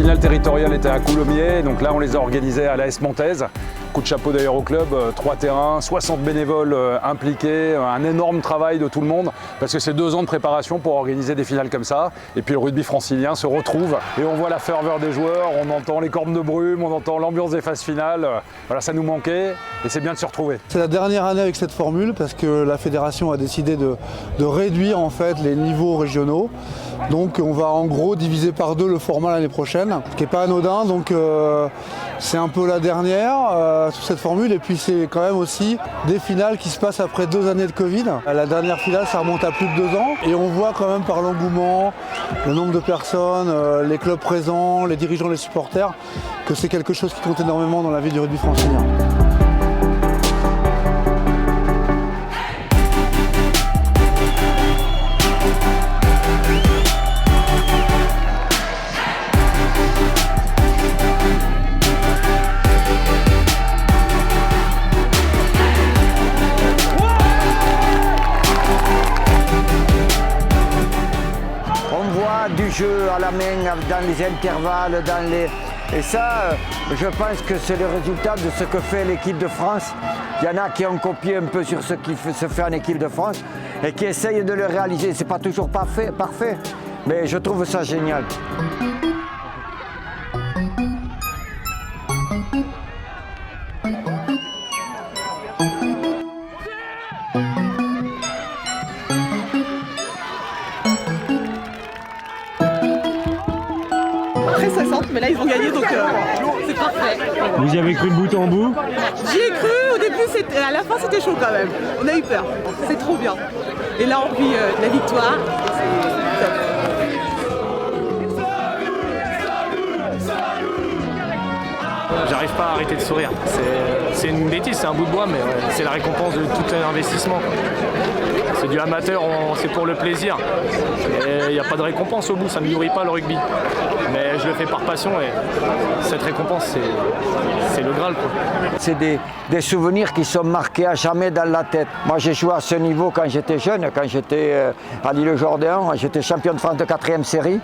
finale territoriale était à Coulommiers, donc là on les a organisées à l'AS Montaise. Coup de chapeau d'ailleurs au club, 3 terrains, 60 bénévoles impliqués, un énorme travail de tout le monde parce que c'est 2 ans de préparation pour organiser des finales comme ça. Et puis le rugby francilien se retrouve et on voit la ferveur des joueurs, on entend les cornes de brume, on entend l'ambiance des phases finales. Voilà, ça nous manquait et c'est bien de se retrouver. C'est la dernière année avec cette formule parce que la fédération a décidé de réduire en fait les niveaux régionaux. Donc on va en gros diviser par 2 le format l'année prochaine, ce qui n'est pas anodin. Donc c'est un peu la dernière sous cette formule. Et puis c'est quand même aussi des finales qui se passent après 2 années de Covid. La dernière finale, ça remonte à plus de 2 ans. Et on voit quand même par l'engouement, le nombre de personnes, les clubs présents, les dirigeants, les supporters, que c'est quelque chose qui compte énormément dans la vie du rugby francilien. Du jeu à la main, dans les intervalles, Et ça, je pense que c'est le résultat de ce que fait l'équipe de France. Il y en a qui ont copié un peu sur ce qui se fait en équipe de France et qui essayent de le réaliser. C'est pas toujours parfait, mais je trouve ça génial. Très 60, mais là ils ont gagné donc c'est parfait. Vous y avez cru de bout en bout? J'y ai cru, au début, à la fin c'était chaud quand même. On a eu peur, c'est trop bien. Et là on vit la victoire, c'est top. J'arrive pas à arrêter de sourire. C'est une bêtise, c'est un bout de bois, mais c'est la récompense de tout l'investissement. C'est du amateur, c'est pour le plaisir. Il n'y a pas de récompense au bout, ça ne nourrit pas le rugby. Mais je le fais par passion et cette récompense, c'est le Graal, quoi. C'est des souvenirs qui sont marqués à jamais dans la tête. Moi j'ai joué à ce niveau quand j'étais jeune, quand j'étais à l'Île-Jourdain, j'étais champion de France de 4e série.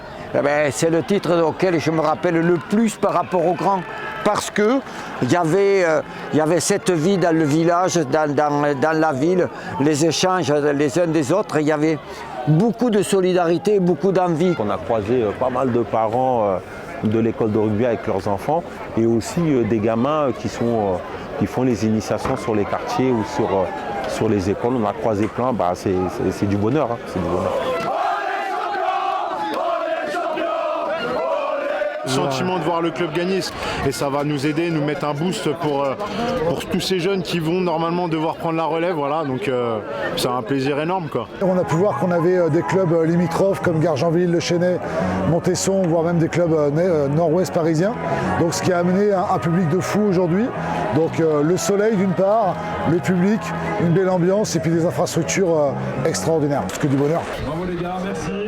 C'est le titre auquel je me rappelle le plus par rapport aux grands. Parce qu'il y avait cette vie dans le village, dans la ville, les échanges les uns des autres. Il y avait beaucoup de solidarité, beaucoup d'envie. On a croisé pas mal de parents de l'école de rugby avec leurs enfants et aussi des gamins qui font les initiations sur les quartiers ou sur les écoles. On a croisé plein, c'est du bonheur, hein, c'est du bonheur. Sentiment de voir le club gagner et ça va nous aider, nous mettre un boost pour tous ces jeunes qui vont normalement devoir prendre la relève, voilà, donc c'est un plaisir énorme, quoi. On a pu voir qu'on avait des clubs limitrophes comme Gargenville, Le Chesnay, Montesson, voire même des clubs nord-ouest parisiens, donc ce qui a amené un public de fou aujourd'hui. Donc le soleil d'une part, le public, une belle ambiance et puis des infrastructures extraordinaires, que du bonheur. Bravo les gars, merci.